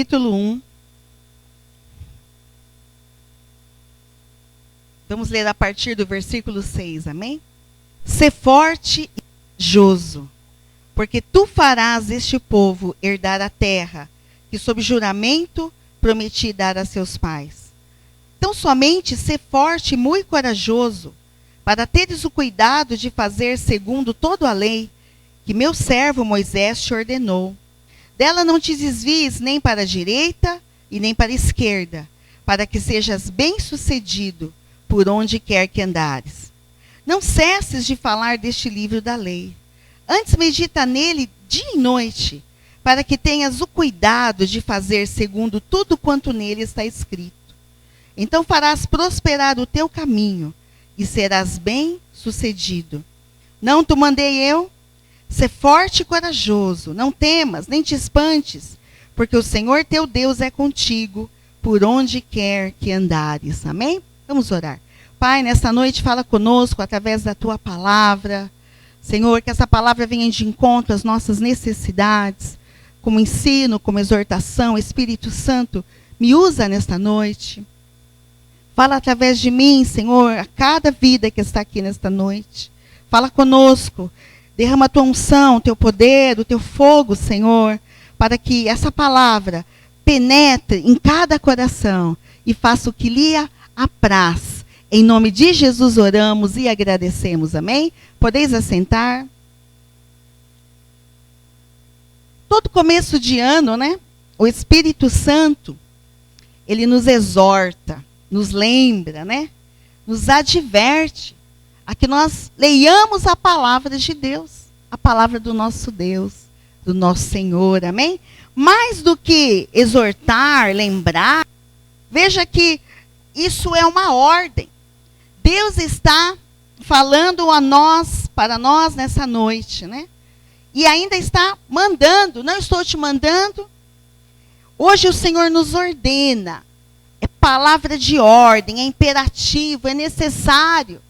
capítulo 1. Vamos ler a partir do versículo 6, amém? Sê forte e corajoso, porque tu farás este povo herdar a terra, que sob juramento prometi dar a seus pais. Então somente sê forte e muito corajoso, para teres o cuidado de fazer segundo toda a lei, que meu servo Moisés te ordenou. Dela não te desvies nem para a direita e nem para a esquerda, para que sejas bem-sucedido por onde quer que andares. Não cesses de falar deste livro da lei. Antes medita nele dia e noite, para que tenhas o cuidado de fazer segundo tudo quanto nele está escrito. Então farás prosperar o teu caminho e serás bem-sucedido. Não te mandei eu? Sê forte e corajoso, não temas, nem te espantes, porque o Senhor teu Deus é contigo, por onde quer que andares. Amém? Vamos orar. Pai, nessa noite fala conosco através da tua palavra. Senhor, que essa palavra venha de encontro às nossas necessidades, como ensino, como exortação. Espírito Santo, me usa nesta noite. Fala através de mim, Senhor, a cada vida que está aqui nesta noite. Fala conosco. Derrama a tua unção, o teu poder, o teu fogo, Senhor, para que essa palavra penetre em cada coração e faça o que lhe apraz. Em nome de Jesus oramos e agradecemos. Amém? Podeis assentar. Todo começo de ano, né? O Espírito Santo, ele nos exorta, nos lembra, né? Nos adverte a que nós leiamos a palavra de Deus, a palavra do nosso Deus, do nosso Senhor, amém? Mais do que exortar, lembrar, veja que isso é uma ordem. Deus está falando a nós, para nós nessa noite, né? E ainda está mandando, não estou te mandando. Hoje o Senhor nos ordena, é palavra de ordem, é imperativo, é necessário.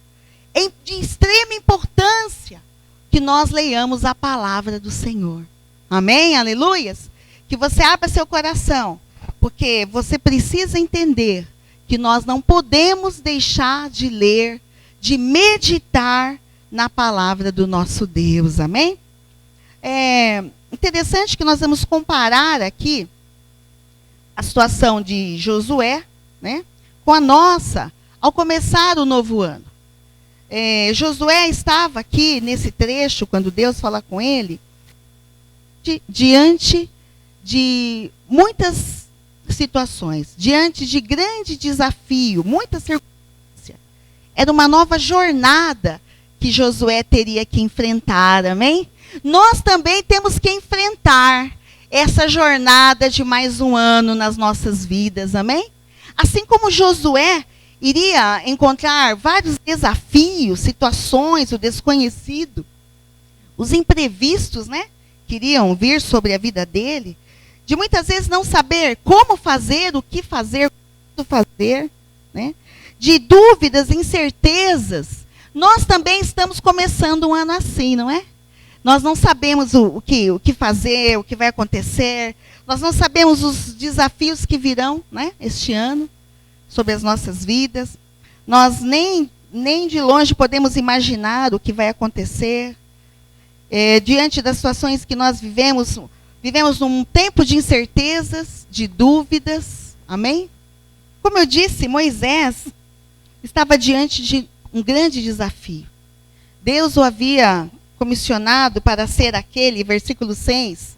É de extrema importância que nós leiamos a palavra do Senhor. Amém? Aleluias? Que você abra seu coração, porque você precisa entender que nós não podemos deixar de ler, de meditar na palavra do nosso Deus. Amém? É interessante que nós vamos comparar aqui a situação de Josué, né, com a nossa, ao começar o novo ano. Josué estava aqui nesse trecho, quando Deus fala com ele, diante de muitas situações, diante de grande desafio, muita circunstância. Era uma nova jornada que Josué teria que enfrentar, amém? Nós também temos que enfrentar essa jornada de mais um ano nas nossas vidas, amém? Assim como Josué iria encontrar vários desafios, situações, o desconhecido, os imprevistos, né, que iriam vir sobre a vida dele, de muitas vezes não saber como fazer, o que fazer, quando fazer, né, de dúvidas, incertezas. Nós também estamos começando um ano assim, não é? Nós não sabemos o que fazer, o que vai acontecer, nós não sabemos os desafios que virão, né, este ano, sobre as nossas vidas. Nós nem de longe podemos imaginar o que vai acontecer. Diante das situações que nós vivemos num tempo de incertezas, de dúvidas. Amém? Como eu disse, Moisés estava diante de um grande desafio. Deus o havia comissionado para ser aquele, versículo 6,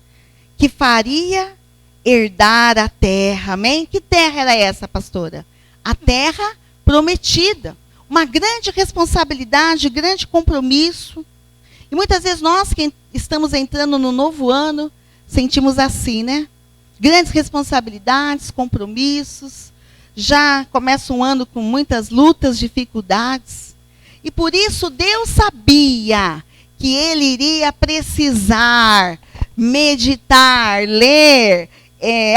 que faria herdar a terra. Amém? Que terra era essa, pastora? A terra prometida. Uma grande responsabilidade, grande compromisso. E muitas vezes nós que estamos entrando no novo ano, sentimos assim, né? Grandes responsabilidades, compromissos. Já começa um ano com muitas lutas, dificuldades. E por isso Deus sabia que ele iria precisar meditar, ler,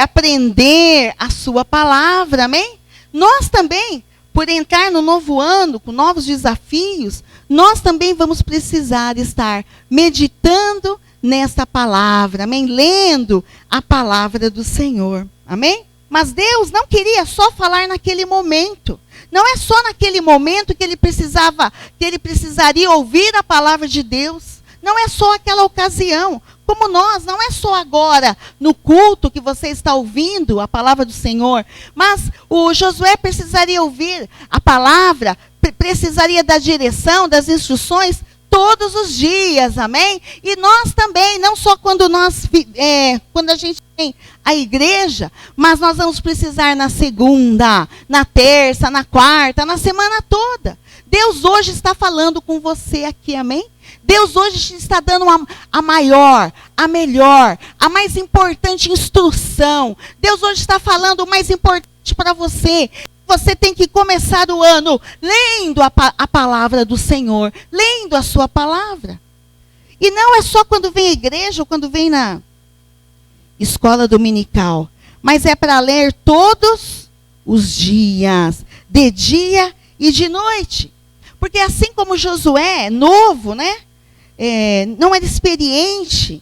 aprender a sua palavra, amém? Nós também por entrar no novo ano com novos desafios, nós também vamos precisar estar meditando nesta palavra, amém? Lendo a palavra do Senhor, amém? Mas Deus não queria só falar naquele momento. Não é só naquele momento que ele precisaria ouvir a palavra de Deus. Não é só aquela ocasião. Como nós, não é só agora, no culto que você está ouvindo a palavra do Senhor. Mas o Josué precisaria ouvir a palavra, precisaria da direção, das instruções, todos os dias, amém? E nós também, não só quando a gente tem a igreja, mas nós vamos precisar na segunda, na terça, na quarta, na semana toda. Deus hoje está falando com você aqui, amém? Deus hoje te está dando a maior, a melhor, a mais importante instrução. Deus hoje está falando o mais importante para você. Você tem que começar o ano lendo a palavra do Senhor, lendo a sua palavra. E não é só quando vem à igreja ou quando vem na escola dominical, mas é para ler todos os dias, de dia e de noite. Porque assim como Josué, novo, né? Não era experiente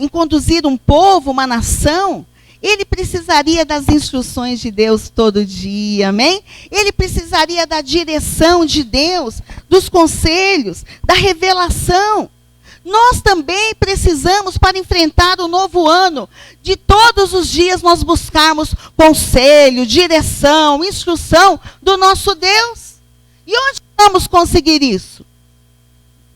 em conduzir um povo, uma nação, ele precisaria das instruções de Deus todo dia, amém? Ele precisaria da direção de Deus, dos conselhos, da revelação. Nós também precisamos, para enfrentar o novo ano, de todos os dias nós buscarmos conselho, direção, instrução do nosso Deus. E onde vamos conseguir isso?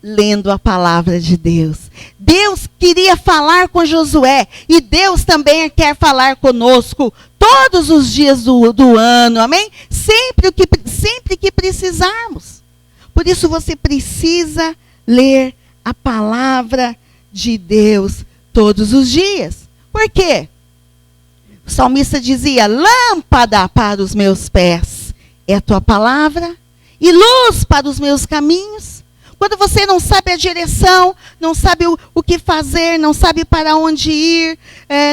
Lendo a palavra de Deus. Deus queria falar com Josué e Deus também quer falar conosco todos os dias do ano, amém? Sempre que precisarmos. Por isso você precisa ler a palavra de Deus todos os dias. Por quê? O salmista dizia: lâmpada para os meus pés é a tua palavra e luz para os meus caminhos. Quando você não sabe a direção, não sabe o que fazer, não sabe para onde ir,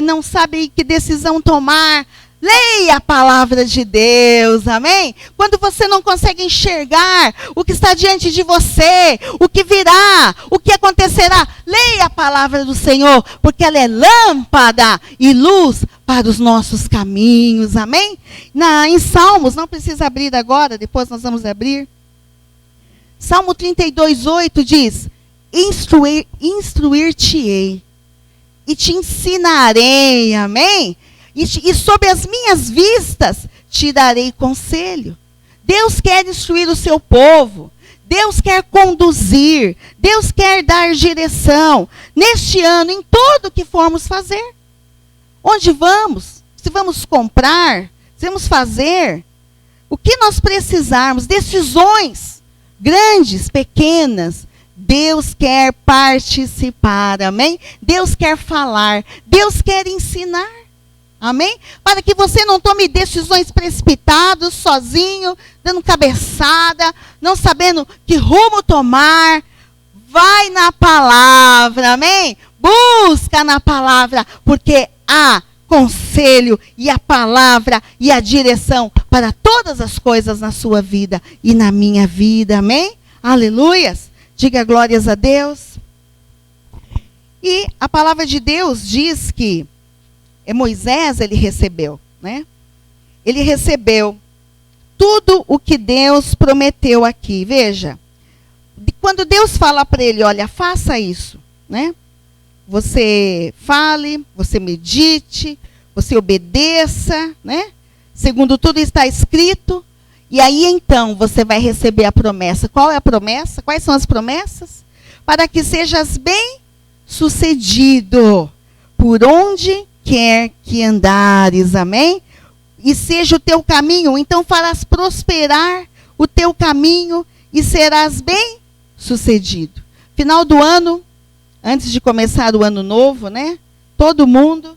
não sabe que decisão tomar, leia a palavra de Deus, amém? Quando você não consegue enxergar o que está diante de você, o que virá, o que acontecerá, leia a palavra do Senhor, porque ela é lâmpada e luz para os nossos caminhos, amém? Em Salmos, não precisa abrir agora, depois nós vamos abrir. Salmo 32:8 diz: instruir-te-ei e te ensinarei, amém? E sob as minhas vistas te darei conselho. Deus quer instruir o seu povo. Deus quer conduzir. Deus quer dar direção. Neste ano, em tudo que formos fazer. Onde vamos? Se vamos comprar, se vamos fazer. O que nós precisarmos, decisões grandes, pequenas, Deus quer participar, amém? Deus quer falar, Deus quer ensinar, amém? Para que você não tome decisões precipitadas, sozinho, dando cabeçada, não sabendo que rumo tomar. Vai na palavra, amém? Busca na palavra, porque há conselho e a palavra e a direção para todas as coisas na sua vida e na minha vida, amém? Aleluias! Diga glórias a Deus. E a palavra de Deus diz que Moisés, ele recebeu, né? Ele recebeu tudo o que Deus prometeu aqui. Veja, quando Deus fala para ele, olha, faça isso, né? Você fale, você medite, você obedeça, né? Segundo tudo está escrito. E aí então você vai receber a promessa. Qual é a promessa? Quais são as promessas? Para que sejas bem-sucedido por onde quer que andares, amém? E seja o teu caminho, então farás prosperar o teu caminho e serás bem-sucedido. Final do ano, antes de começar o ano novo, né? Todo mundo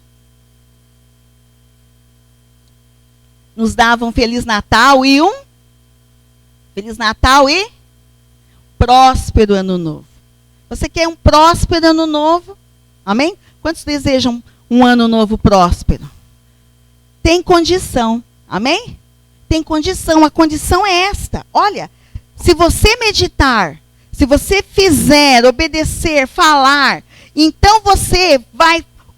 nos dava um Feliz Natal e próspero ano novo. Você quer um próspero ano novo? Amém? Quantos desejam um ano novo próspero? Tem condição. Amém? tem condição. A condição é esta. Olha, se você meditar, se você fizer, obedecer, falar, então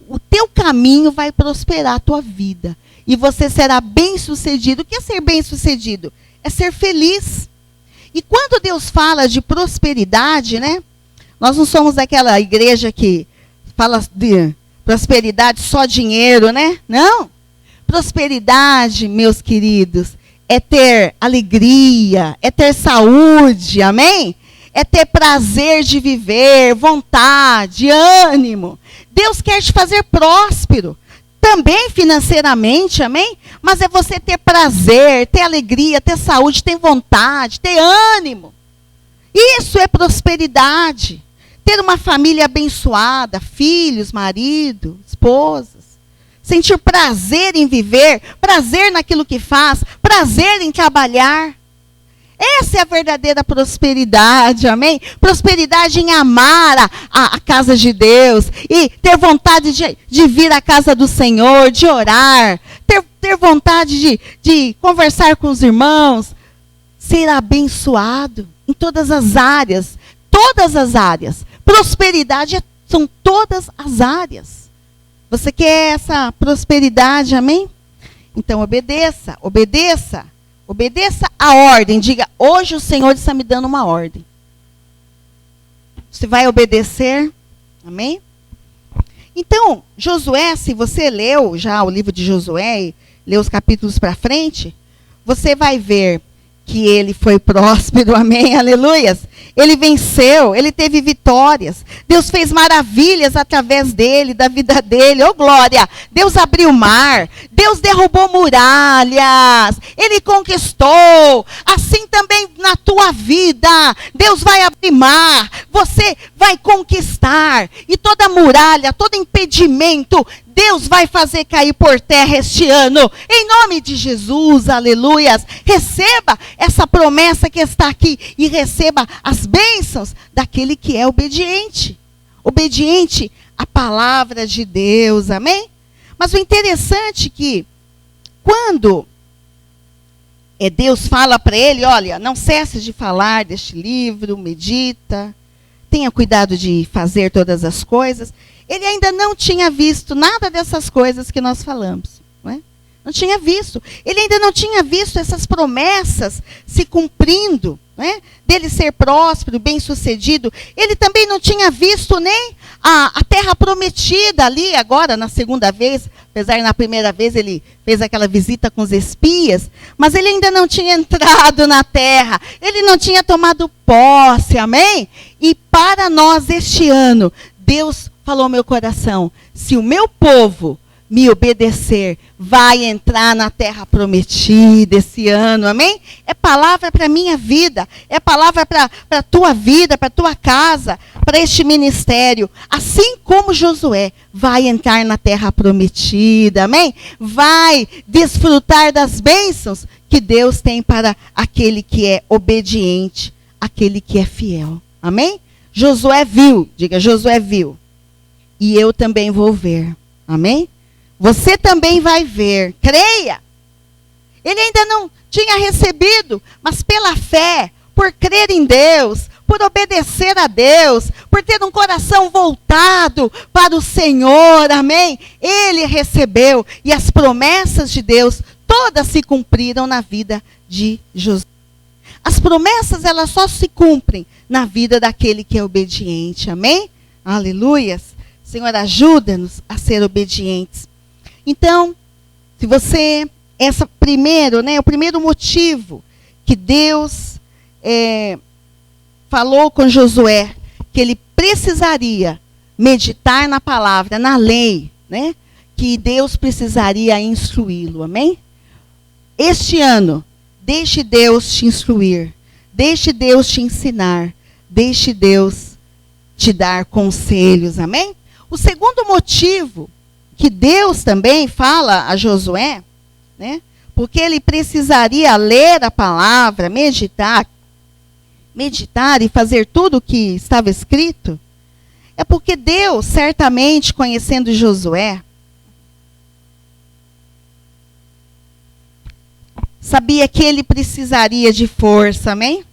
o teu caminho vai prosperar a tua vida. E você será bem-sucedido. O que é ser bem-sucedido? É ser feliz. E quando Deus fala de prosperidade, né? Nós não somos aquela igreja que fala de prosperidade só dinheiro, né? Não. Prosperidade, meus queridos, é ter alegria, é ter saúde, amém? É ter prazer de viver, vontade, ânimo. Deus quer te fazer próspero, também financeiramente, amém? Mas é você ter prazer, ter alegria, ter saúde, ter vontade, ter ânimo. Isso é prosperidade. Ter uma família abençoada, filhos, marido, esposas. Sentir prazer em viver, prazer naquilo que faz, prazer em trabalhar. Essa é a verdadeira prosperidade, amém? Prosperidade em amar a casa de Deus e ter vontade de vir à casa do Senhor, de orar, ter vontade de conversar com os irmãos, ser abençoado em todas as áreas. Todas as áreas. Prosperidade são todas as áreas. Você quer essa prosperidade, amém? Então obedeça, obedeça. Obedeça a ordem. Diga, hoje o Senhor está me dando uma ordem. Você vai obedecer, amém? Então, Josué, se você leu já o livro de Josué, e leu os capítulos para frente, você vai ver que ele foi próspero, amém, aleluias. Ele venceu, ele teve vitórias. Deus fez maravilhas através dele, da vida dele. Oh, glória! Deus abriu o mar. Deus derrubou muralhas. Ele conquistou. Assim também na tua vida. Deus vai abrir mar. Você vai conquistar. E toda muralha, todo impedimento, Deus vai fazer cair por terra este ano. Em nome de Jesus, aleluias. Receba essa promessa que está aqui. E receba as bênçãos daquele que é obediente. Obediente à palavra de Deus, amém? Mas o interessante é que, quando Deus fala para ele, olha, não cesse de falar deste livro, medita, tenha cuidado de fazer todas as coisas. Ele ainda não tinha visto nada dessas coisas que nós falamos. Não é? Não tinha visto. Ele ainda não tinha visto essas promessas se cumprindo, não é? Dele ser próspero, bem-sucedido. Ele também não tinha visto nem a terra prometida ali agora, na segunda vez. Apesar que na primeira vez ele fez aquela visita com os espias. Mas ele ainda não tinha entrado na terra. Ele não tinha tomado posse, amém? E para nós este ano, Deus falou ao meu coração, se o meu povo me obedecer, vai entrar na terra prometida esse ano, amém? É palavra para a minha vida, é palavra para a tua vida, para a tua casa, para este ministério. Assim como Josué vai entrar na terra prometida, amém? Vai desfrutar das bênçãos que Deus tem para aquele que é obediente, aquele que é fiel, amém? Josué viu, diga, Josué viu. E eu também vou ver, amém? Você também vai ver, creia. Ele ainda não tinha recebido, mas pela fé, por crer em Deus, por obedecer a Deus, por ter um coração voltado para o Senhor, amém? Ele recebeu, e as promessas de Deus, todas se cumpriram na vida de Josué. As promessas, elas só se cumprem na vida daquele que é obediente, amém? Aleluias. Senhor, ajuda-nos a ser obedientes. Então, se você, o primeiro motivo que Deus falou com Josué, que ele precisaria meditar na palavra, na lei, né? Que Deus precisaria instruí-lo, amém? Este ano, deixe Deus te instruir, deixe Deus te ensinar, deixe Deus te dar conselhos, amém? O segundo motivo que Deus também fala a Josué, né? Porque ele precisaria ler a palavra, meditar e fazer tudo o que estava escrito, é porque Deus, certamente, conhecendo Josué, sabia que ele precisaria de força, amém?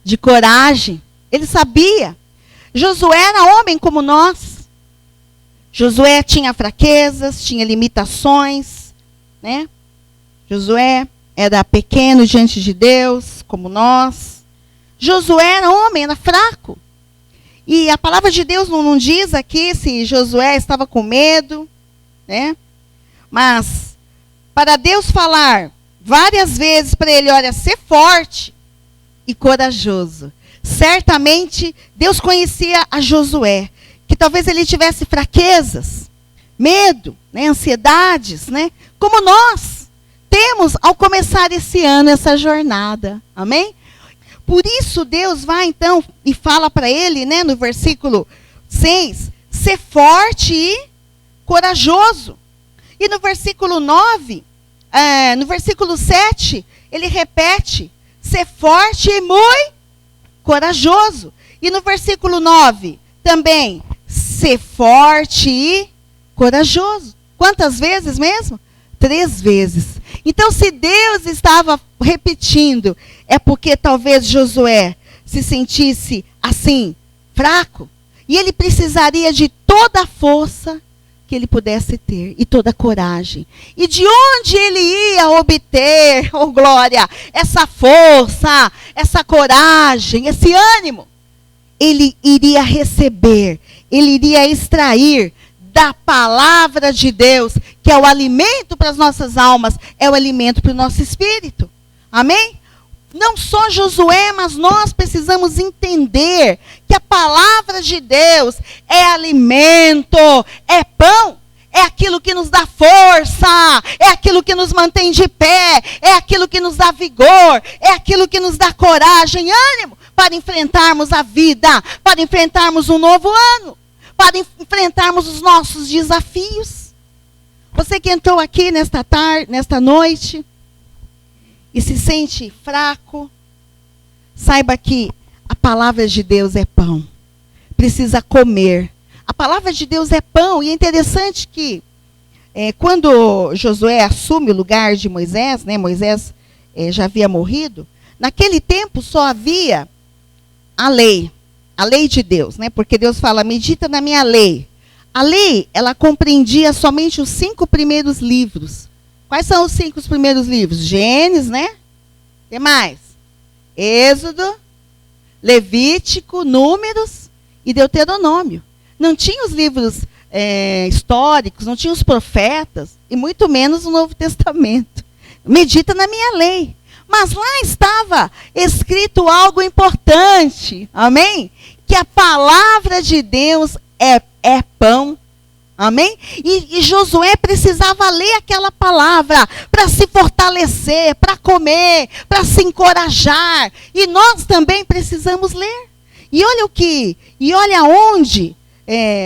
De coragem. Ele sabia. Josué era homem como nós. Josué tinha fraquezas, tinha limitações, né? Josué era pequeno diante de Deus, como nós. Josué era homem, era fraco. E a palavra de Deus não diz aqui se Josué estava com medo, né? Mas, para Deus falar várias vezes para ele, olha, ser forte e corajoso. Certamente, Deus conhecia a Josué, que talvez ele tivesse fraquezas, medo, né, ansiedades, né? Como nós temos ao começar esse ano, essa jornada. Amém? Por isso, Deus vai, então, e fala para ele, né, no versículo 6, ser forte e corajoso. E no versículo 9, no versículo 7, ele repete, ser forte e muito corajoso. E no versículo 9, também, ser forte e corajoso. Quantas vezes mesmo? 3 vezes. Então, se Deus estava repetindo, é porque talvez Josué se sentisse assim, fraco, e ele precisaria de toda a força que ele pudesse ter, e toda a coragem. E de onde ele ia obter, oh glória, essa força, essa coragem, esse ânimo? Ele iria receber, ele iria extrair da palavra de Deus, que é o alimento para as nossas almas, é o alimento para o nosso espírito. Amém? Não só Josué, mas nós precisamos entender que a palavra de Deus é alimento, é pão, é aquilo que nos dá força, é aquilo que nos mantém de pé, é aquilo que nos dá vigor, é aquilo que nos dá coragem, ânimo para enfrentarmos a vida, para enfrentarmos um novo ano, para enfrentarmos os nossos desafios. Você que entrou aqui nesta tarde, nesta noite, e se sente fraco, saiba que a palavra de Deus é pão. Precisa comer. A palavra de Deus é pão. E é interessante que quando Josué assume o lugar de Moisés, né, Moisés já havia morrido, naquele tempo só havia a lei de Deus, né? Porque Deus fala, medita na minha lei. A lei, ela compreendia somente os 5 primeiros livros. Quais são os 5 primeiros livros? Gênesis, né? O que mais? Êxodo, Levítico, Números e Deuteronômio. Não tinha os livros históricos, não tinha os profetas, e muito menos o Novo Testamento. Medita na minha lei. Mas lá estava escrito algo importante, amém? Que a palavra de Deus é pão, amém? E Josué precisava ler aquela palavra para se fortalecer, para comer, para se encorajar. E nós também precisamos ler. E olha onde,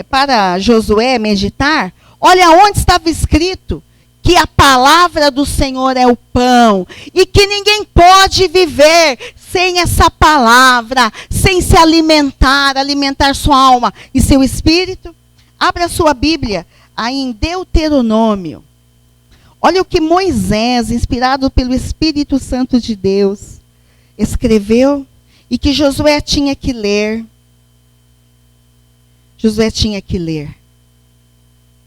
para Josué meditar, olha onde estava escrito que a palavra do Senhor é o pão, e que ninguém pode viver sem essa palavra, sem se alimentar sua alma e seu espírito. Abra a sua Bíblia aí em Deuteronômio. Olha o que Moisés, inspirado pelo Espírito Santo de Deus, escreveu e que Josué tinha que ler. Josué tinha que ler.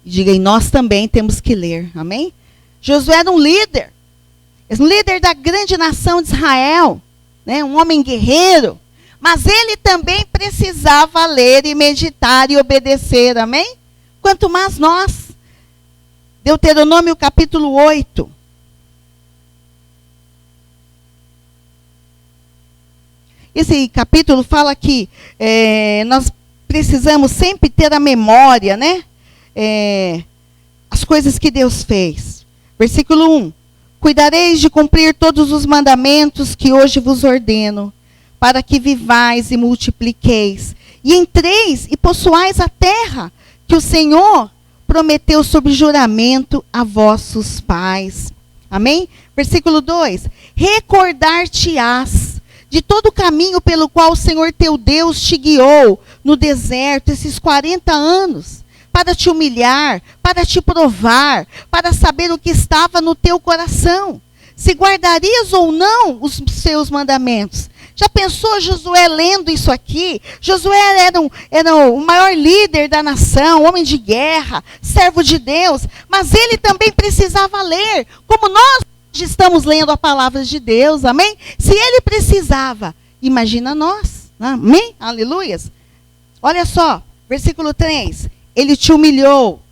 Diga, e nós também temos que ler, amém? Josué era um líder da grande nação de Israel, né? Um homem guerreiro, mas ele também precisava ler e meditar e obedecer, amém? Quanto mais nós. Deuteronômio capítulo 8. Esse capítulo fala que nós precisamos sempre ter a memória, né? As coisas que Deus fez. Versículo 1. Cuidareis de cumprir todos os mandamentos que hoje vos ordeno, para que vivais e multipliqueis, e entreis e possuais a terra que o Senhor prometeu sob juramento a vossos pais. Amém? Versículo 2. Recordar-te-ás de todo o caminho pelo qual o Senhor teu Deus te guiou no deserto esses 40 anos, para te humilhar, para te provar, para saber o que estava no teu coração, se guardarias ou não os seus mandamentos. Já pensou Josué lendo isso aqui? Josué era o maior líder da nação, homem de guerra, servo de Deus, mas ele também precisava ler, como nós estamos lendo a palavra de Deus, amém? Se ele precisava, imagina nós, amém? Aleluias. Olha só, versículo 3, ele te humilhou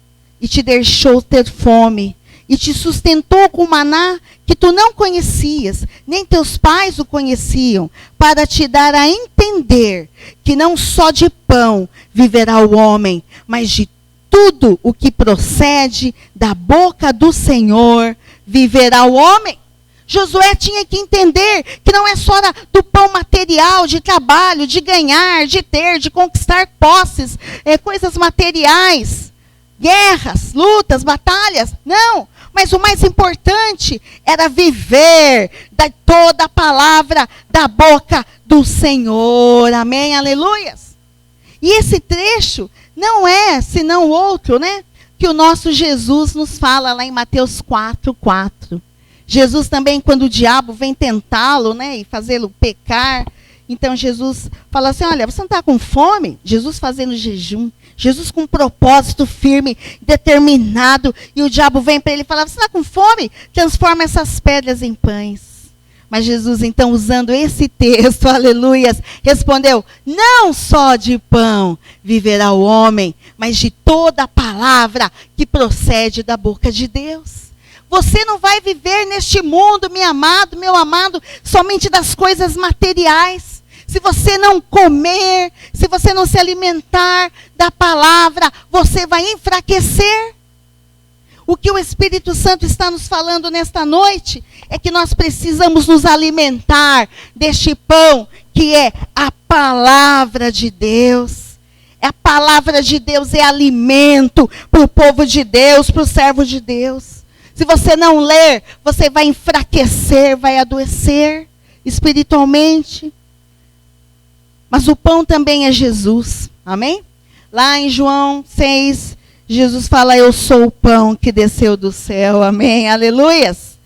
e te deixou ter fome, e te sustentou com maná que tu não conhecias, nem teus pais o conheciam, para te dar a entender que não só de pão viverá o homem, mas de tudo o que procede da boca do Senhor viverá o homem. Josué tinha que entender que não é só do pão material, de trabalho, de ganhar, de ter, de conquistar posses, coisas materiais, guerras, lutas, batalhas, não. Mas o mais importante era viver toda a palavra da boca do Senhor. Amém? Aleluias. E esse trecho não é senão outro, né? Que o nosso Jesus nos fala lá em Mateus 4:4. Jesus também, quando o diabo vem tentá-lo, né? E fazê-lo pecar. Então Jesus fala assim, olha, você não está com fome? Jesus fazendo jejum. Jesus com um propósito firme, determinado. E o diabo vem para ele e fala, você está com fome? Transforma essas pedras em pães. Mas Jesus, então, usando esse texto, aleluias, respondeu, não só de pão viverá o homem, mas de toda a palavra que procede da boca de Deus. Você não vai viver neste mundo, meu amado, somente das coisas materiais. Se você não comer, se você não se alimentar da palavra, você vai enfraquecer. O que o Espírito Santo está nos falando nesta noite é que nós precisamos nos alimentar deste pão que é a palavra de Deus. A palavra de Deus é alimento para o povo de Deus, para o servo de Deus. Se você não ler, você vai enfraquecer, vai adoecer espiritualmente. Mas o pão também é Jesus, amém? Lá em João 6, Jesus fala, eu sou o pão que desceu do céu, amém? Aleluias!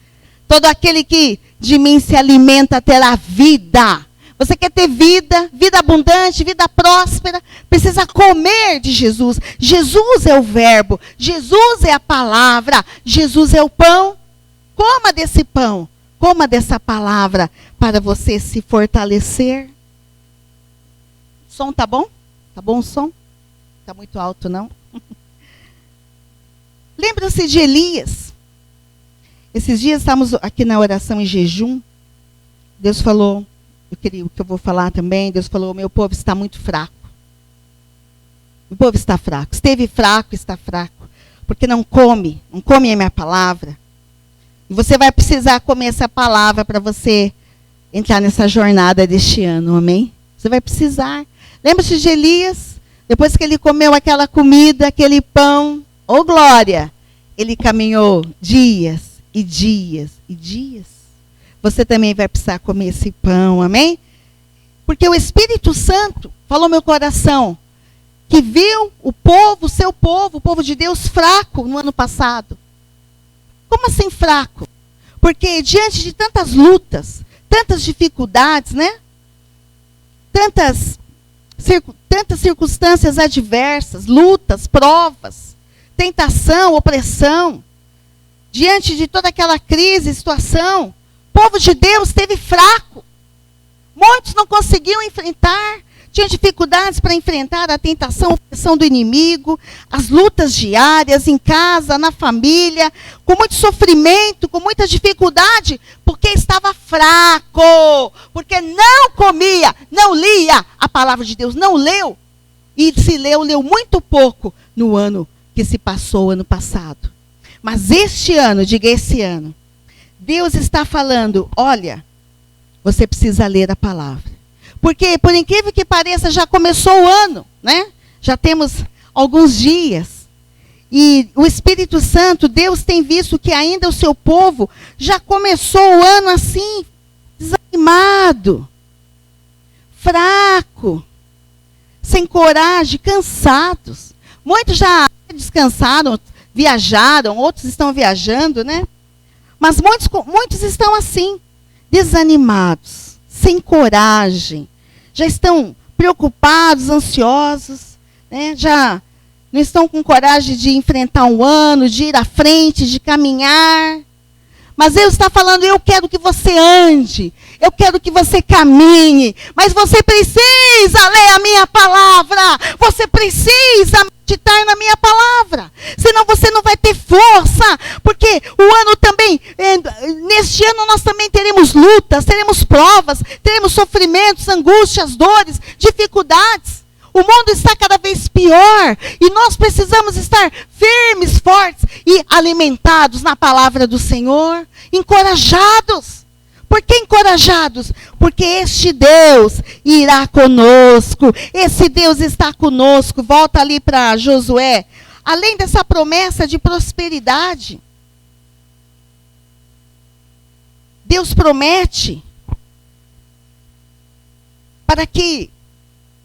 Todo aquele que de mim se alimenta terá vida. Você quer ter vida, vida abundante, vida próspera, precisa comer de Jesus. Jesus é o verbo, Jesus é a palavra, Jesus é o pão. Coma desse pão, coma dessa palavra para você se fortalecer. Som tá bom? Tá bom o som? Tá muito alto, não? Lembra-se de Elias? Esses dias estamos aqui na oração em jejum. Deus falou, o que eu vou falar também, Deus falou, meu povo está muito fraco. O povo está fraco. Esteve fraco, está fraco. Porque não come a minha palavra. E você vai precisar comer essa palavra para você entrar nessa jornada deste ano, amém? Você vai precisar. Lembra-se de Elias? Depois que ele comeu aquela comida, aquele pão, ô glória, ele caminhou dias e dias e dias. Você também vai precisar comer esse pão, amém? Porque o Espírito Santo falou meu coração, que viu o povo, o povo de Deus fraco no ano passado. Como assim fraco? Porque diante de tantas lutas, tantas dificuldades, né? Tantas circunstâncias adversas, lutas, provas, tentação, opressão, diante de toda aquela crise, situação, o povo de Deus esteve fraco. Muitos não conseguiam enfrentar, tinham dificuldades para enfrentar a tentação, a opressão do inimigo, as lutas diárias, em casa, na família, com muito sofrimento, com muita dificuldade, porque estava fraco, porque não comia, não lia a palavra de Deus, não leu. E se leu muito pouco no ano que se passou, ano passado. Mas este ano, diga esse ano, Deus está falando, olha, você precisa ler a palavra. Porque, por incrível que pareça, já começou o ano, né? Já temos alguns dias. E o Espírito Santo, Deus tem visto que ainda o seu povo já começou o ano assim, desanimado, fraco, sem coragem, cansados. Muitos já descansaram, viajaram, outros estão viajando, né? Mas muitos estão assim, desanimados, sem coragem, já estão preocupados, ansiosos, né? Já não estão com coragem de enfrentar um ano, de ir à frente, de caminhar. Mas Deus está falando, eu quero que você ande, eu quero que você caminhe, mas você precisa ler a minha palavra, você precisa meditar na minha palavra, senão você não vai ter força, porque o ano também, neste ano nós também teremos lutas, teremos provas, teremos sofrimentos, angústias, dores, dificuldades. O mundo está cada vez pior e nós precisamos estar firmes, fortes e alimentados na palavra do Senhor, encorajados. Por que encorajados? Porque este Deus irá conosco, esse Deus está conosco. Volta ali para Josué. Além dessa promessa de prosperidade, Deus promete para que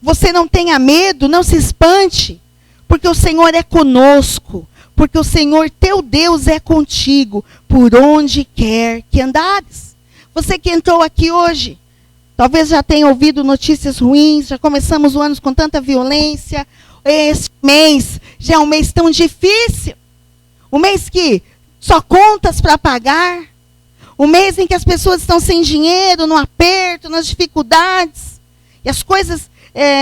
você não tenha medo, não se espante, porque o Senhor é conosco, porque o Senhor teu Deus é contigo, por onde quer que andares. Você que entrou aqui hoje, talvez já tenha ouvido notícias ruins, já começamos o ano com tanta violência, esse mês já é um mês tão difícil, um mês que só contas para pagar, um mês em que as pessoas estão sem dinheiro, no aperto, nas dificuldades, e as coisas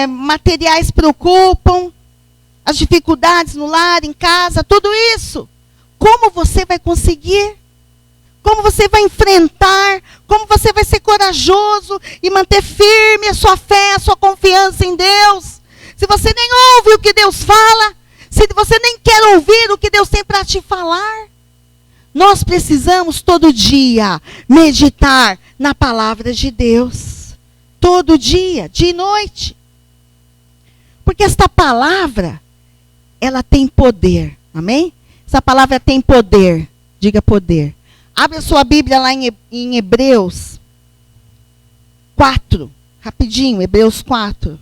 materiais preocupam, as dificuldades no lar, em casa, tudo isso. Como você vai conseguir? Como você vai enfrentar? Como você vai ser corajoso e manter firme a sua fé, a sua confiança em Deus? Se você nem ouve o que Deus fala, se você nem quer ouvir o que Deus tem para te falar. Nós precisamos todo dia meditar na palavra de Deus. Todo dia, dia e noite. Porque esta palavra, ela tem poder. Amém? Essa palavra tem poder. Diga poder. Abre a sua Bíblia lá em Hebreus 4. Rapidinho, Hebreus 4.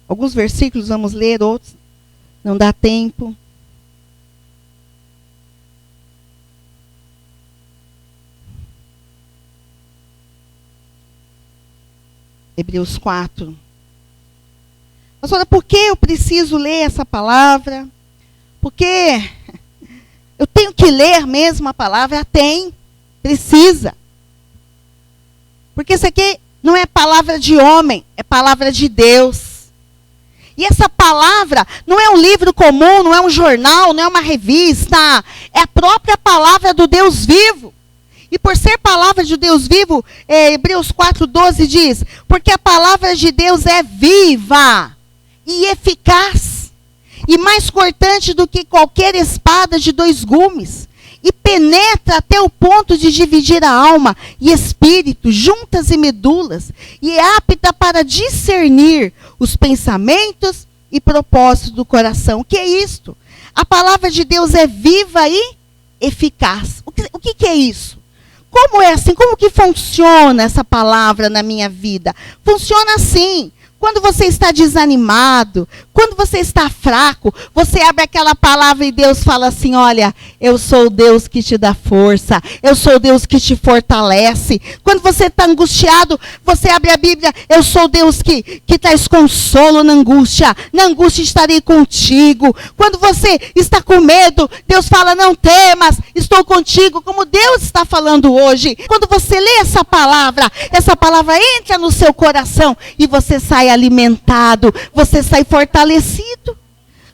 Alguns versículos vamos ler, outros não dá tempo. Hebreus 4. Mas olha, por que eu preciso ler essa palavra? Porque eu tenho que ler mesmo a palavra? Tem, precisa. Porque isso aqui não é palavra de homem, é palavra de Deus. E essa palavra não é um livro comum, não é um jornal, não é uma revista. É a própria palavra do Deus vivo. E por ser palavra de Deus vivo, Hebreus 4:12 diz, porque a palavra de Deus é viva e eficaz, e mais cortante do que qualquer espada de 2 gumes, e penetra até o ponto de dividir a alma e espírito, juntas e medulas, e é apta para discernir os pensamentos e propósitos do coração. O que é isto? A palavra de Deus é viva e eficaz. O que é isso? Como é assim? Como que funciona essa palavra na minha vida? Funciona assim. Quando você está desanimado, quando você está fraco, você abre aquela palavra e Deus fala assim, olha, eu sou o Deus que te dá força, eu sou o Deus que te fortalece. Quando você está angustiado, você abre a Bíblia, eu sou o Deus que traz consolo na angústia estarei contigo. Quando você está com medo, Deus fala, não temas, estou contigo, como Deus está falando hoje. Quando você lê essa palavra entra no seu coração e você sai alimentado, você sai fortalecido.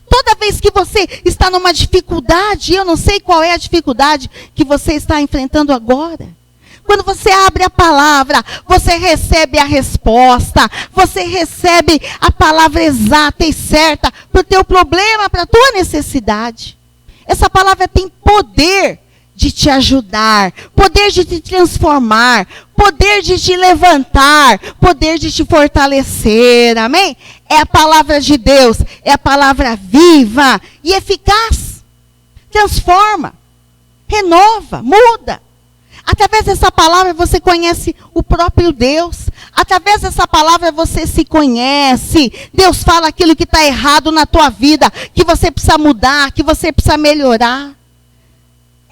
Toda vez que você está numa dificuldade, eu não sei qual é a dificuldade que você está enfrentando agora. Quando você abre a palavra, você recebe a resposta, você recebe a palavra exata e certa para o teu problema, para a tua necessidade. Essa palavra tem poder de te ajudar, poder de te transformar, poder de te levantar, poder de te fortalecer, amém? É a palavra de Deus, é a palavra viva e eficaz. Transforma, renova, muda. Através dessa palavra você conhece o próprio Deus. Através dessa palavra você se conhece. Deus fala aquilo que está errado na tua vida, que você precisa mudar, que você precisa melhorar.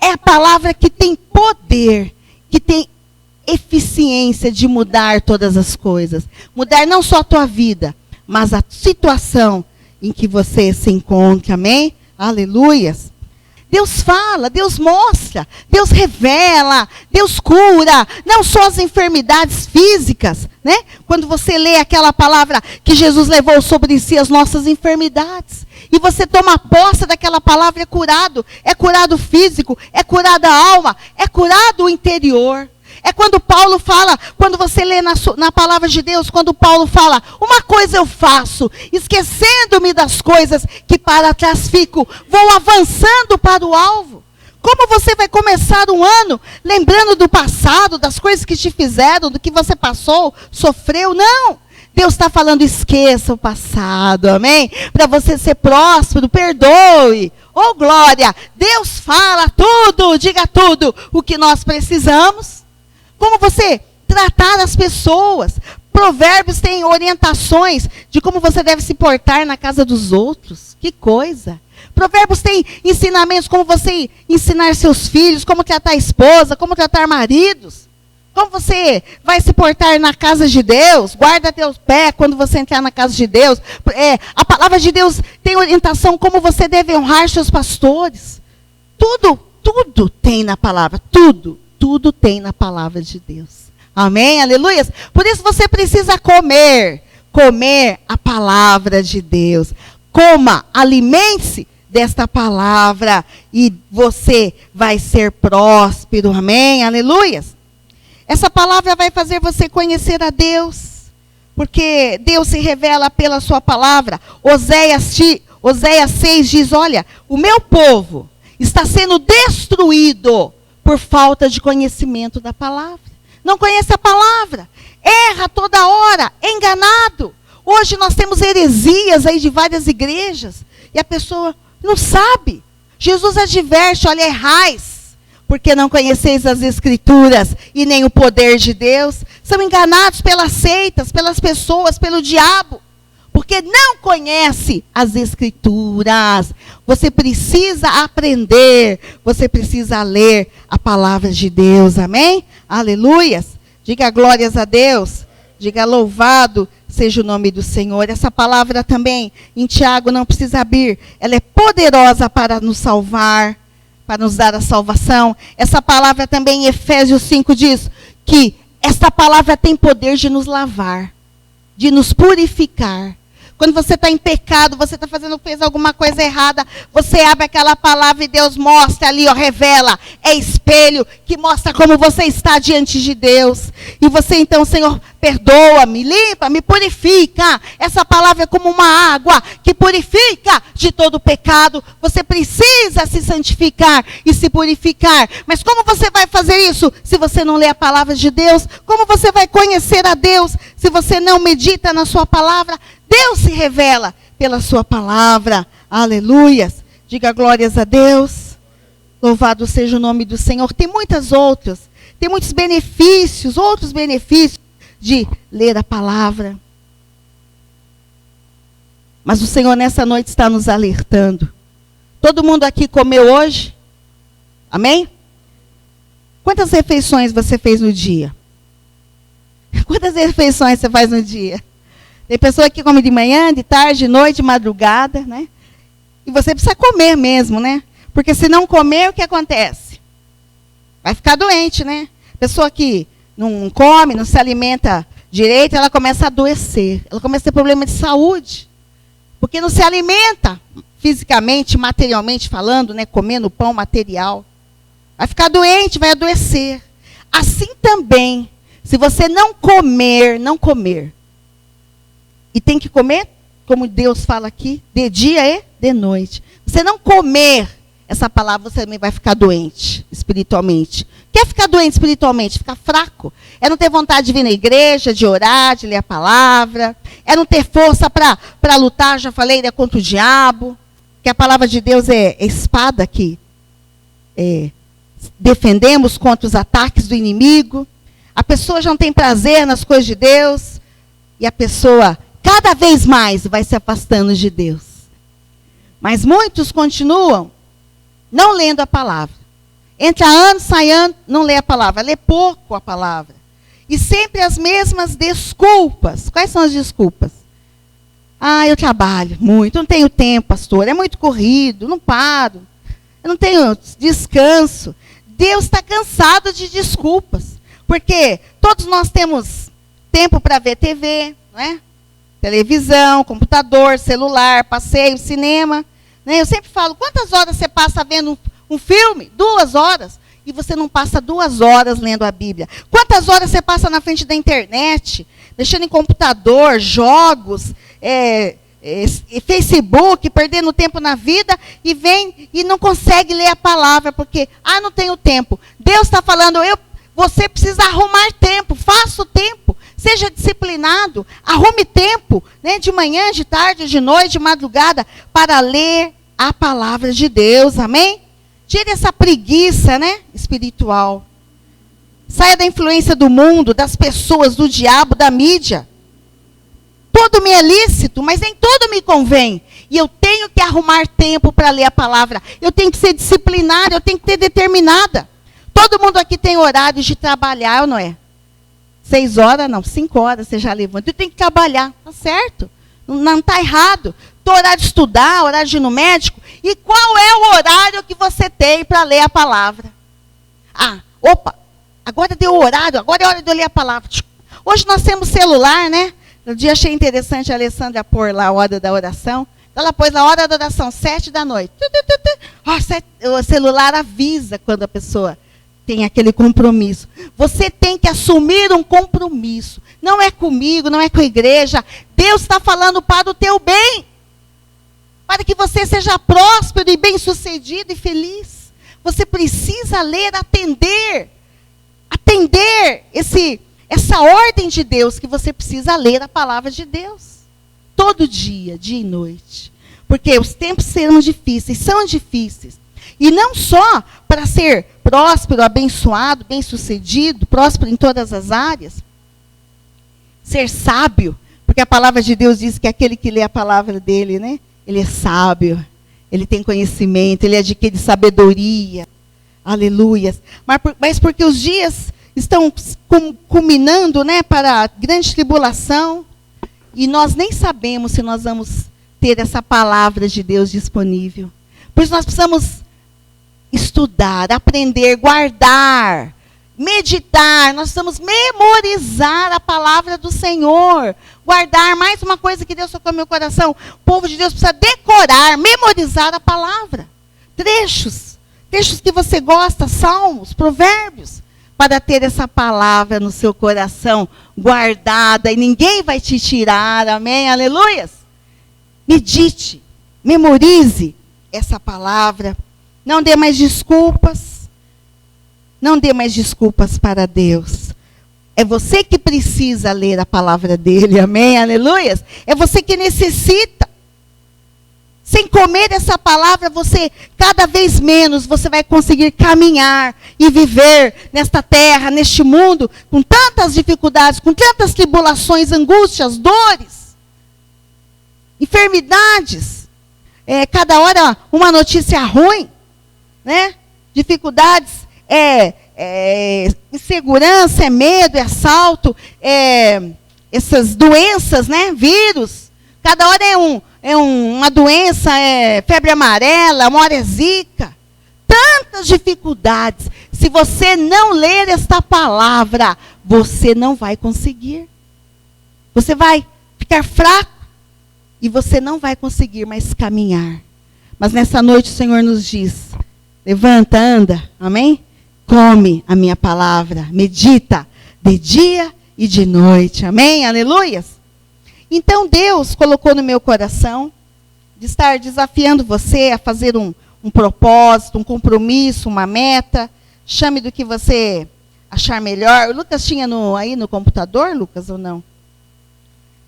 É a palavra que tem poder, que tem eficiência de mudar todas as coisas. Mudar não só a tua vida, mas a situação em que você se encontra. Amém? Aleluias. Deus fala, Deus mostra, Deus revela, Deus cura, não só as enfermidades físicas, né? Quando você lê aquela palavra que Jesus levou sobre si as nossas enfermidades, e você toma posse daquela palavra, é curado físico, é curada a alma, é curado o interior. É quando Paulo fala, quando você lê na palavra de Deus, quando Paulo fala, uma coisa eu faço, esquecendo-me das coisas que para trás fico, vou avançando para o alvo. Como você vai começar um ano lembrando do passado, das coisas que te fizeram, do que você passou, sofreu? Não! Deus está falando, esqueça o passado, amém? Para você ser próspero, perdoe. Oh, glória! Deus fala tudo, diga tudo o que nós precisamos. Como você tratar as pessoas. Provérbios tem orientações de como você deve se portar na casa dos outros. Que coisa. Provérbios tem ensinamentos como você ensinar seus filhos, como tratar a esposa, como tratar maridos. Como você vai se portar na casa de Deus. Guarda teus pés quando você entrar na casa de Deus. A palavra de Deus tem orientação como você deve honrar seus pastores. Tudo tem na palavra. Tudo tem na palavra de Deus. Amém? Aleluias? Por isso você precisa comer a palavra de Deus. Coma, alimente-se desta palavra e você vai ser próspero. Amém? Aleluias? Essa palavra vai fazer você conhecer a Deus, porque Deus se revela pela sua palavra. Oséias 6 diz, olha, o meu povo está sendo destruído por falta de conhecimento da palavra. Não conhece a palavra. Erra toda hora, é enganado. Hoje nós temos heresias aí de várias igrejas. E a pessoa não sabe. Jesus adverte, olha, errais, porque não conheceis as Escrituras e nem o poder de Deus. São enganados pelas seitas, pelas pessoas, pelo diabo. Porque não conhece as Escrituras. Você precisa aprender. Você precisa ler a palavra de Deus. Amém? Aleluias. Diga glórias a Deus. Diga louvado seja o nome do Senhor. Essa palavra também, em Tiago, não precisa abrir. Ela é poderosa para nos salvar, para nos dar a salvação. Essa palavra também, em Efésios 5, diz que esta palavra tem poder de nos lavar, de nos purificar. Quando você está em pecado, você está fez alguma coisa errada, você abre aquela palavra e Deus mostra ali, revela. É espelho que mostra como você está diante de Deus. E você então, Senhor, perdoa-me, limpa, me purifica. Essa palavra é como uma água que purifica de todo pecado. Você precisa se santificar e se purificar. Mas como você vai fazer isso se você não lê a palavra de Deus? Como você vai conhecer a Deus se você não medita na sua palavra? Deus se revela pela sua palavra. Aleluias. Diga glórias a Deus. Louvado seja o nome do Senhor. Tem muitas outras. Tem muitos benefícios, outros benefícios de ler a palavra. Mas o Senhor nessa noite está nos alertando. Todo mundo aqui comeu hoje? Amém? Quantas refeições você fez no dia? Quantas refeições você faz no dia? Tem pessoa que come de manhã, de tarde, de noite, de madrugada, né? E você precisa comer mesmo, né? Porque se não comer, o que acontece? Vai ficar doente, né? Pessoa que não come, não se alimenta direito, ela começa a adoecer. Ela começa a ter problema de saúde. Porque não se alimenta fisicamente, materialmente falando, né? Comendo pão material. Vai ficar doente, vai adoecer. Assim também, se você não comer, e tem que comer, como Deus fala aqui, de dia e de noite. Você não comer essa palavra, você também vai ficar doente espiritualmente. Quer ficar doente espiritualmente? Ficar fraco. É não ter vontade de vir na igreja, de orar, de ler a palavra. É não ter força para lutar, já falei, né, contra o diabo. Que a palavra de Deus é espada que defendemos contra os ataques do inimigo. A pessoa já não tem prazer nas coisas de Deus. E a pessoa, cada vez mais, vai se afastando de Deus. Mas muitos continuam não lendo a palavra. Entra ano, sai ano, não lê a palavra. Lê pouco a palavra. E sempre as mesmas desculpas. Quais são as desculpas? Ah, eu trabalho muito, não tenho tempo, pastor. É muito corrido, não paro. Eu não tenho descanso. Deus está cansado de desculpas. Porque todos nós temos tempo para ver TV, não é? Televisão, computador, celular, passeio, cinema. Né? Eu sempre falo, quantas horas você passa vendo um filme? 2 horas. E você não passa 2 horas lendo a Bíblia. Quantas horas você passa na frente da internet, mexendo em computador, jogos, Facebook, perdendo tempo na vida, e vem e não consegue ler a palavra, porque, não tenho tempo. Deus está falando, você precisa arrumar tempo, faça o tempo, seja disciplinado, arrume tempo, né, de manhã, de tarde, de noite, de madrugada, para ler a palavra de Deus, amém? Tire essa preguiça, né, espiritual. Saia da influência do mundo, das pessoas, do diabo, da mídia. Tudo me é lícito, mas nem tudo me convém. E eu tenho que arrumar tempo para ler a palavra. Eu tenho que ser disciplinada, eu tenho que ser determinada. Todo mundo aqui tem horário de trabalhar, ou não é? 6 horas, não, 5 horas você já levanta. Eu tenho que trabalhar, tá certo? Não está errado. Tem horário de estudar, horário de ir no médico. E qual é o horário que você tem para ler a palavra? Agora deu o horário, agora é hora de eu ler a palavra. Hoje nós temos celular, né? No dia achei interessante a Alessandra pôr lá a hora da oração. Ela pôs a hora da oração, 7 da noite. O celular avisa quando a pessoa tem aquele compromisso. Você tem que assumir um compromisso. Não é comigo, não é com a igreja. Deus está falando para o teu bem. Para que você seja próspero e bem-sucedido e feliz. Você precisa ler, atender essa ordem de Deus, que você precisa ler a palavra de Deus. Todo dia e noite. Porque os tempos serão difíceis, são difíceis. E não só para ser próspero, abençoado, bem-sucedido, próspero em todas as áreas. Ser sábio, porque a palavra de Deus diz que aquele que lê a palavra dele, né? Ele é sábio, ele tem conhecimento, ele adquire sabedoria. Aleluia. Mas porque os dias estão culminando, né, para a grande tribulação, e nós nem sabemos se nós vamos ter essa palavra de Deus disponível. Por isso nós precisamos estudar, aprender, guardar, meditar. Nós precisamos memorizar a palavra do Senhor. Guardar, mais uma coisa que Deus tocou no meu coração. O povo de Deus precisa decorar, memorizar a palavra. Trechos que você gosta, salmos, provérbios, para ter essa palavra no seu coração guardada e ninguém vai te tirar, amém, aleluias. Medite, memorize essa palavra, não dê mais desculpas, para Deus. É você que precisa ler a palavra dele, amém, aleluias. É você que necessita. Sem comer essa palavra, você, cada vez menos, você vai conseguir caminhar e viver nesta terra, neste mundo, com tantas dificuldades, com tantas tribulações, angústias, dores, enfermidades. Cada hora uma notícia ruim, né? Dificuldades, insegurança, é medo, é assalto, essas doenças, né? Vírus. Cada hora uma doença, febre amarela, uma hora é zika. Tantas dificuldades. Se você não ler esta palavra, você não vai conseguir. Você vai ficar fraco e você não vai conseguir mais caminhar. Mas nessa noite o Senhor nos diz, levanta, anda, amém? Come a minha palavra, medita de dia e de noite, amém? Aleluias. Então Deus colocou no meu coração de estar desafiando você a fazer um propósito, um compromisso, uma meta. Chame do que você achar melhor. O Lucas tinha aí no computador, Lucas, ou não?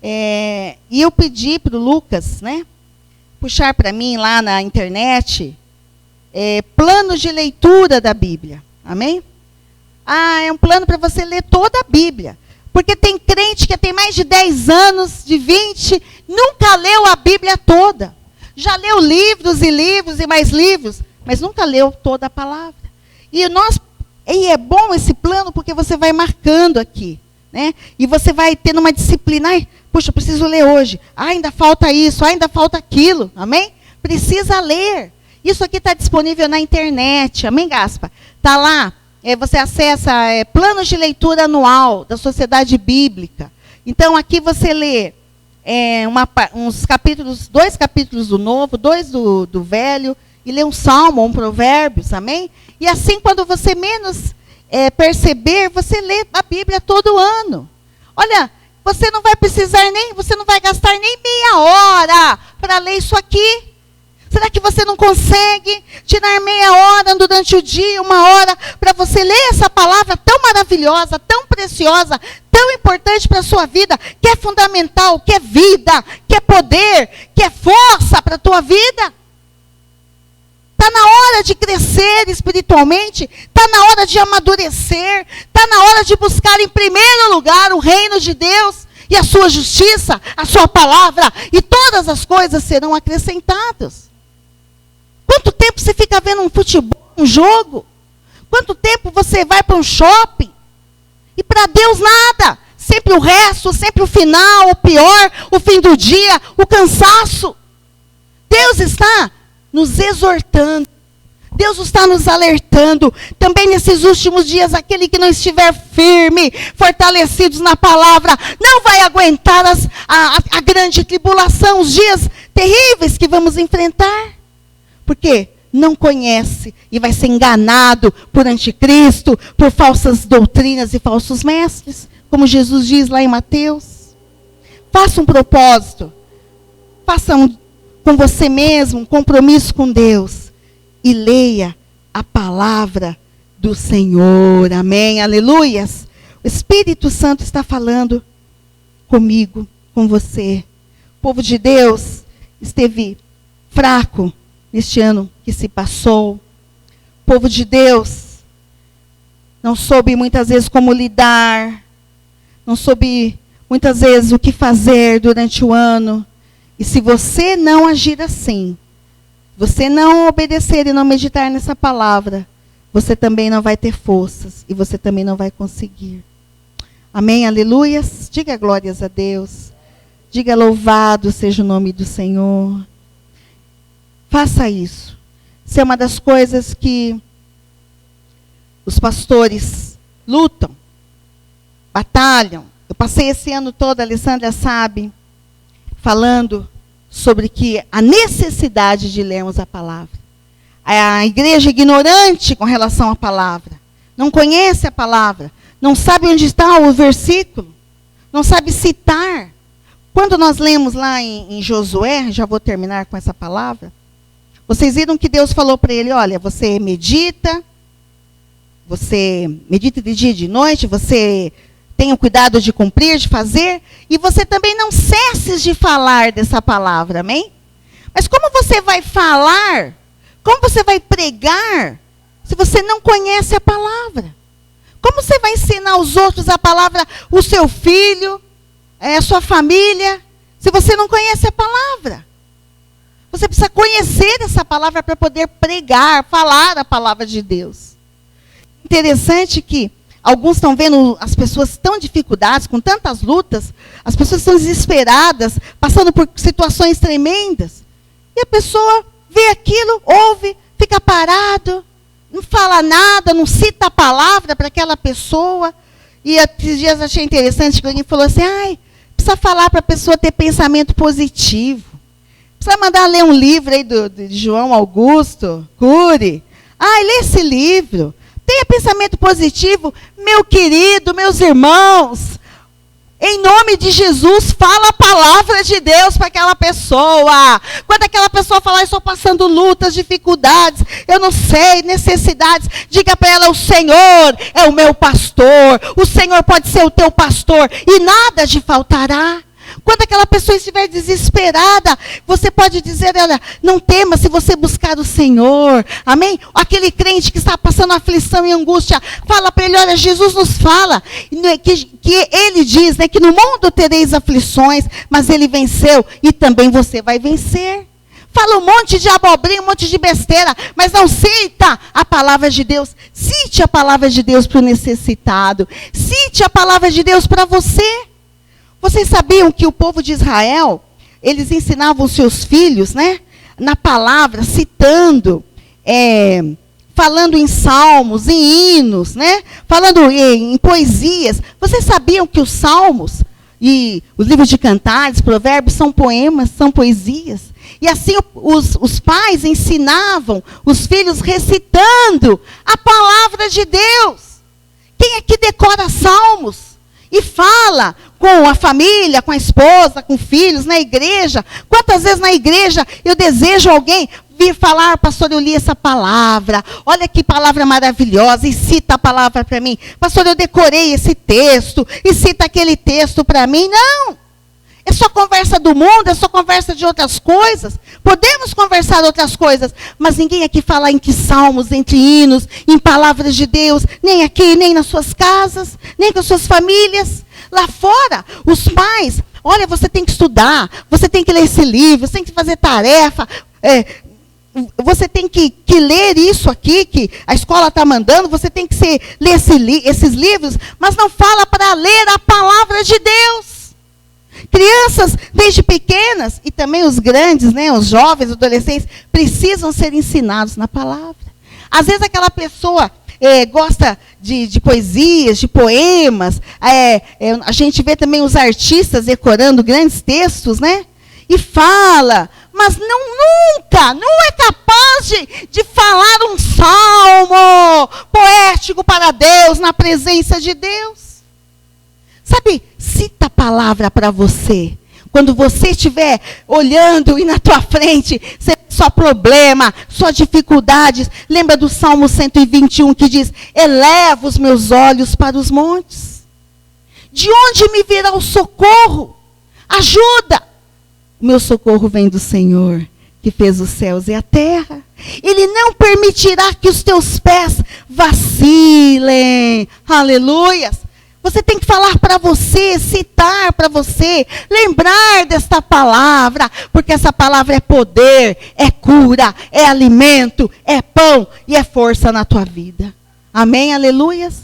E eu pedi para o Lucas, né, puxar para mim lá na internet planos de leitura da Bíblia. Amém? Ah, é um plano para você ler toda a Bíblia. Porque tem crente que tem mais de 10 anos, de 20, nunca leu a Bíblia toda. Já leu livros e livros e mais livros, mas nunca leu toda a palavra. E é bom esse plano porque você vai marcando aqui, né? E você vai tendo uma disciplina. Ai, puxa, eu preciso ler hoje. Ah, ainda falta isso, ainda falta aquilo. Amém? Precisa ler. Isso aqui está disponível na internet. Amém, Gaspa? Está lá. Você acessa planos de leitura anual da Sociedade Bíblica. Então, aqui você lê uns capítulos, 2 capítulos do Novo, 2 do Velho, e lê um Salmo, um Provérbios, amém? E assim, quando você menos perceber, você lê a Bíblia todo ano. Olha, você não vai gastar nem meia hora para ler isso aqui. Será que você não consegue tirar meia hora durante o dia, 1 hora, para você ler essa palavra tão maravilhosa, tão preciosa, tão importante para a sua vida, que é fundamental, que é vida, que é poder, que é força para a tua vida? Está na hora de crescer espiritualmente, está na hora de amadurecer, está na hora de buscar em primeiro lugar o reino de Deus e a sua justiça, a sua palavra, e todas as coisas serão acrescentadas. Quanto tempo você fica vendo um futebol, um jogo? Quanto tempo você vai para um shopping? E para Deus nada. Sempre o resto, sempre o final, o pior, o fim do dia, o cansaço. Deus está nos exortando. Deus está nos alertando. Também nesses últimos dias, aquele que não estiver firme, fortalecidos na palavra, não vai aguentar a grande tribulação, os dias terríveis que vamos enfrentar. Porque não conhece e vai ser enganado por anticristo, por falsas doutrinas e falsos mestres, como Jesus diz lá em Mateus. Faça um propósito, faça com você mesmo um compromisso com Deus e leia a palavra do Senhor. Amém, aleluias. O Espírito Santo está falando comigo, com você. O povo de Deus esteve fraco neste ano que se passou. O povo de Deus não soube muitas vezes como lidar, não soube muitas vezes o que fazer durante o ano. E se você não agir assim, você não obedecer e não meditar nessa palavra, você também não vai ter forças e você também não vai conseguir. Amém, aleluias. Diga glórias a Deus. Diga louvado seja o nome do Senhor. Faça isso. Isso é uma das coisas que os pastores lutam, batalham. Eu passei esse ano todo, a Alessandra sabe, falando sobre a necessidade de lermos a palavra. A igreja é ignorante com relação à palavra. Não conhece a palavra. Não sabe onde está o versículo. Não sabe citar. Quando nós lemos lá em Josué, já vou terminar com essa palavra, vocês viram que Deus falou para ele, olha, você medita de dia e de noite, você tem o cuidado de cumprir, de fazer, e você também não cesses de falar dessa palavra, amém? Mas como você vai falar, como você vai pregar, se você não conhece a palavra? Como você vai ensinar aos outros a palavra, o seu filho, a sua família, se você não conhece a palavra? Você precisa conhecer essa palavra para poder pregar, falar a palavra de Deus. Interessante que alguns estão vendo as pessoas tão dificuldades, com tantas lutas, as pessoas estão desesperadas, passando por situações tremendas. E a pessoa vê aquilo, ouve, fica parado, não fala nada, não cita a palavra para aquela pessoa. E esses dias achei interessante que alguém falou assim, precisa falar para a pessoa ter pensamento positivo. Precisa mandar ler um livro aí de João Augusto Cury. Lê esse livro. Tenha pensamento positivo. Meu querido, meus irmãos, em nome de Jesus, fala a palavra de Deus para aquela pessoa. Quando aquela pessoa falar, estou passando lutas, dificuldades, eu não sei, necessidades, diga para ela, o Senhor é o meu pastor. O Senhor pode ser o teu pastor e nada te faltará. Quando aquela pessoa estiver desesperada, você pode dizer, olha, não tema se você buscar o Senhor. Amém? Aquele crente que está passando aflição e angústia, fala para ele, olha, Jesus nos fala, que ele diz, né, que no mundo tereis aflições, mas ele venceu e também você vai vencer. Fala um monte de abobrinha, um monte de besteira, mas não cita a palavra de Deus. Cite a palavra de Deus para o necessitado. Cite a palavra de Deus para você. Vocês sabiam que o povo de Israel, eles ensinavam seus filhos, né, na palavra, citando, falando em salmos, em hinos, né, falando em poesias. Vocês sabiam que os salmos e os livros de cantares, provérbios, são poemas, são poesias? E assim os pais ensinavam os filhos recitando a palavra de Deus. Quem é que decora salmos e fala com a família, com a esposa, com filhos, na igreja? Quantas vezes na igreja eu desejo alguém vir falar, pastor, eu li essa palavra, olha que palavra maravilhosa, e cita a palavra para mim. Pastor, eu decorei esse texto, e cita aquele texto para mim. Não! É só conversa do mundo, é só conversa de outras coisas. Podemos conversar outras coisas, mas ninguém aqui fala em que salmos, entre hinos, em palavras de Deus, nem aqui, nem nas suas casas, nem com as suas famílias. Lá fora, os pais, olha, você tem que estudar, você tem que ler esse livro, você tem que fazer tarefa, você tem que ler isso aqui, que a escola está mandando, você tem que ler esses livros, mas não fala para ler a palavra de Deus. Crianças, desde pequenas, e também os grandes, né, os jovens, os adolescentes, precisam ser ensinados na palavra. Às vezes aquela pessoa gosta de poesias, de poemas, a gente vê também os artistas decorando grandes textos, né? E fala, mas nunca é capaz de falar um salmo poético para Deus, na presença de Deus. Sabe, cita a palavra para você. Quando você estiver olhando e na tua frente, só problema, só dificuldades. Lembra do Salmo 121 que diz, eleva os meus olhos para os montes. De onde me virá o socorro? Ajuda! O meu socorro vem do Senhor, que fez os céus e a terra. Ele não permitirá que os teus pés vacilem. Aleluias! Você tem que falar para você, citar para você, lembrar desta palavra, porque essa palavra é poder, é cura, é alimento, é pão e é força na tua vida. Amém? Aleluias?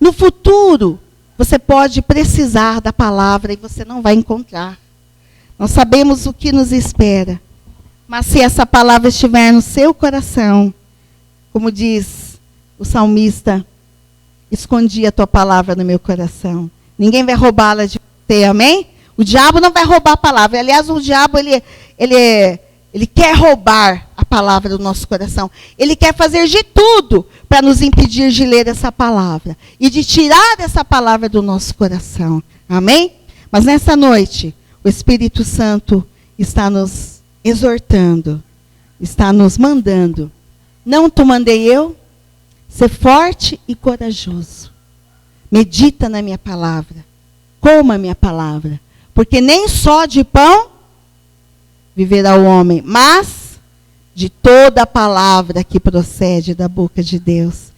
No futuro, você pode precisar da palavra e você não vai encontrar. Nós sabemos o que nos espera. Mas se essa palavra estiver no seu coração, como diz o salmista, escondi a tua palavra no meu coração. Ninguém vai roubá-la de você, amém? O diabo não vai roubar a palavra. Aliás, o diabo, ele quer roubar a palavra do nosso coração. Ele quer fazer de tudo para nos impedir de ler essa palavra. E de tirar essa palavra do nosso coração. Amém? Mas nessa noite, o Espírito Santo está nos exortando. Está nos mandando. Não te mandei eu? Ser forte e corajoso. Medita na minha palavra. Coma a minha palavra. Porque nem só de pão viverá o homem, mas de toda a palavra que procede da boca de Deus.